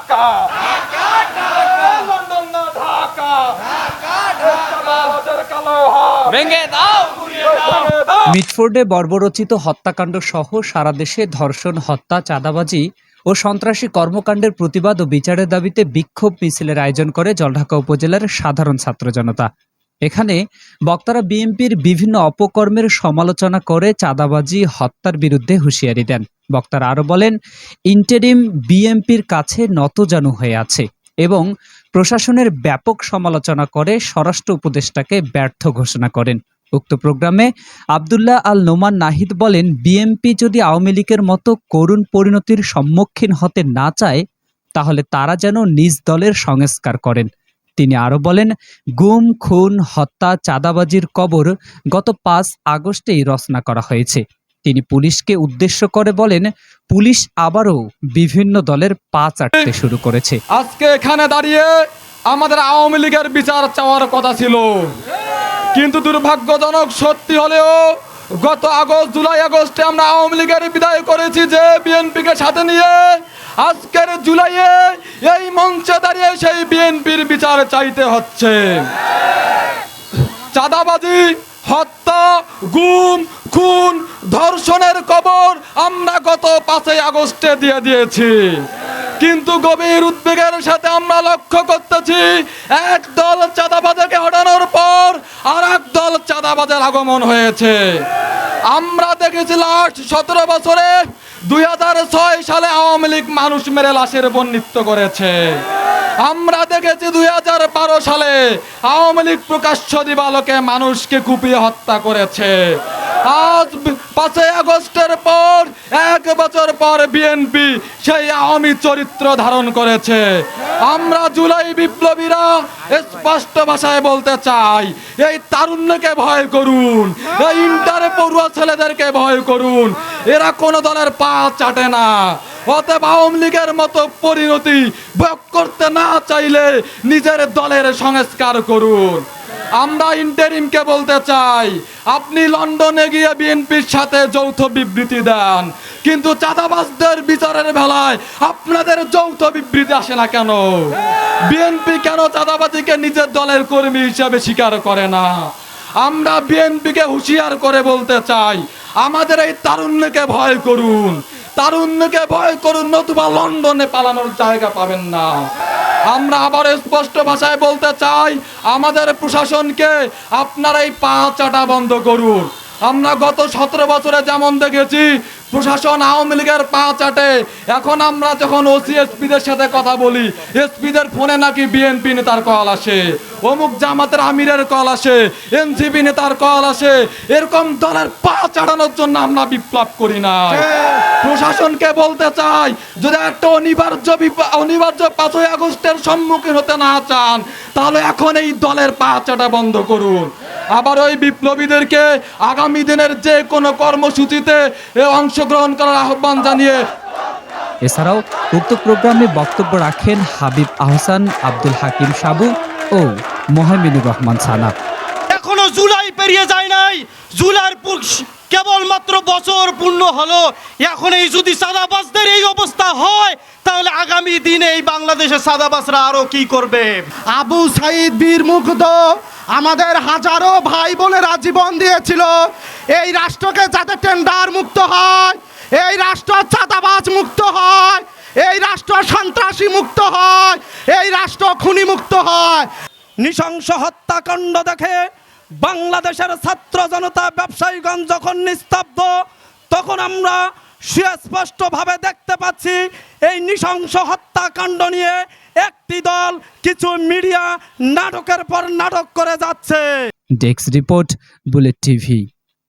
Dhaka London না ঢাকা চাঁদাবাজের কালো হাত ভেঙে দাও গুড়িয়ে দাও। মিটফোর্ডে বর্বরচিত হত্যাকাণ্ড সহ সারা দেশে ধর্ষণ, হত্যা, চাঁদাবাজি ও সন্ত্রাসী কর্মকাণ্ডের প্রতিবাদ ও বিচারের দাবিতে বিক্ষোভ মিছিলের আয়োজন করে জলঢাকা উপজেলার সাধারণ ছাত্র জনতা। এখানে বক্তারা বিএনপির বিভিন্ন অপকর্মের সমালোচনা করে চাঁদাবাজি, হত্যার বিরুদ্ধে হুঁশিয়ারি দেন। বক্তারা আরো বলেন, ইন্টারিম বিএনপির কাছে নতজানু হয়ে আছে এবং প্রশাসনের ব্যাপক সমালোচনা করে স্বরাষ্ট্র উপদেষ্টাকে ব্যর্থ ঘোষণা করেন। উক্ত প্রোগ্রামে আব্দুল্লাহ আল নোমান নাহিদ বলেন, বিএনপি যদি আওয়ামী লীগের মতো করুণ পরিণতির সম্মুখীন হতে না চায় তাহলে তারা যেন নিজ দলের সংস্কার করেন। তিনি আরো বলেন, গুম, খুন, হত্যা, চাঁদাবাজির কবর গত 5 আগস্টেই রচনা করা হয়েছে। তিনি পুলিশকে উদ্দেশ্য করে বলেন, পুলিশ আবারও বিভিন্ন দলের পা চাটতে শুরু করেছে। আজকে এখানে দাঁড়িয়ে আমাদের আওয়ামী লীগের বিচার চাওয়ার কথা ছিল, কিন্তু দুর্ভাগ্যজনক সত্যি হলেও গত জুলাই আগস্টে আমরা আওয়ামী লীগের বিদায় করেছি যে বিএনপিকে সাথে নিয়ে। আজকের জুলাইয়ে এই মঞ্চে দাঁড়িয়ে সেই বিএনপির বিচার চাইতে হচ্ছে। চাঁদাবাজি, হত্যা, গুম, খুন, ধর্ষণের কবর আমরা গত 5 আগস্টে দিয়ে দিয়েছি, কিন্তু গভীর উদ্বেগের সাথে আমরা লক্ষ্য করতেছি এক দল চাঁদাবাজকে হটানোর পর আর এক দল চাঁদাবাজের আগমন হয়েছে। আমরা দেখেছি লাস্ট 17 বছরে 2006 সালে আওয়ামী লীগ মানুষ মেরে লাশের উপর নৃত্য করেছে। আমরা দেখেছি 2012 সালে আওয়ামী লীগ প্রকাশ্য দিবালোকে মানুষকে কুপিয়ে হত্যা করেছে। আজ 5 আগস্টের পর 1 বছর পর বিএনপি সেই আওয়ামী চরিত্র ধারণ করেছে। আমরা জুলাই বিপ্লবীরা স্পষ্ট ভাষায় বলতে চাই, এই তারুণ্যকে ভয় করুন, এই ইন্টারে পড়ুয়া ছেলেদেরকে ভয় করুন। এরা কোনো দলের পা চাটে না। অতএব আওয়ামী লীগের মতো পরিণতি ভোগ করতে না চাইলে নিজের দলের সংস্কার করুন। আমরা ইন্টারিমকে বলতে চাই, আপনি লন্ডনে গিয়ে বিএনপির সাথে যৌথ বিবৃতি দেন, কিন্তু চাঁদাবাজদের বিচারের বেলায় আপনাদের যৌথ বিবৃতি আসে না কেন? বিএনপি কেন চাঁদাবাজিকে নিজের দলের কর্মী হিসাবে স্বীকার করে না? আমরা বিএনপিকে হুঁশিয়ার করে বলতে চাই, আমাদের এই তারুণ্যকে ভয় করুন, তারুণ্যকে ভয় করুন, নতুবা লন্ডনে পালানোর জায়গা পাবেন না। আমরা আবার স্পষ্ট ভাষায় বলতে চাই, আমাদের প্রশাসনকে আপনারা এই পা চাটা বন্ধ করুন। আমরা গত 17 বছরে যেমন দেখেছি প্রশাসন আওয়ামী লীগের পা চাটে, এখন আমরা যখন ওসি এসপিদের সাথে কথা বলি, এসপিদের ফোনে নাকি বিএনপি নেতার কল আসে, অমুক জামাতের আমিরের কল আসে, এনসিপি নেতার কল আসে। এরকম দলের পা চাটানোর জন্য আমরা বিপ্লব করি না। প্রশাসনকে বলতে চাই, যদি একটা অনিবার্য 5 আগস্টের সম্মুখীন হতে না চান তাহলে এখন এই দলের পা চাটা বন্ধ করুন। আবার ওই বিপ্লবীদেরকে আগামী দিনের যে কোনো কর্মসূচিতে অংশগ্রহণ করার আহ্বান জানিয়ে এছাড়াও উক্ত প্রোগ্রামে বক্তব্য রাখেন হাবিব আহসান, আব্দুল হাকিম সাবু ও মোহাম্মিনুর রহমান সানা। এখনো জুলাই পেরিয়ে যায় নাই, জুলাইয়ের কেবলমাত্র বছর পূর্ণ হলো। এখন এই যদি চাঁদাবাজদের এই অবস্থা হয় তাহলে আগামী দিনে এই বাংলাদেশের চাঁদাবাজরা আরো কি করবে? আবু সাইদ বীর মুগ্ধ আমাদের হাজারো ভাই বোনেরা জীবন দিয়েছিল এই রাষ্ট্রকে যাতে টেন্ডার মুক্ত হয়, এই রাষ্ট্র চাঁদাবাজ মুক্ত হয়, এই রাষ্ট্র সন্ত্রাসী মুক্ত হয়, এই রাষ্ট্র খুনি মুক্ত হয়। নৃশংস হত্যাকাণ্ড দেখে বাংলাদেশের ছাত্র জনতা, ব্যবসায়ীগণ যখন নিস্তব্ধ, তখন আমরা সুস্পষ্টভাবে দেখতে পাচ্ছি এই নৃশংস হত্যাকাণ্ড নিয়ে একটি দল, কিছু মিডিয়া নাটকের পর নাটক করে যাচ্ছে। Desk report, bullet TV.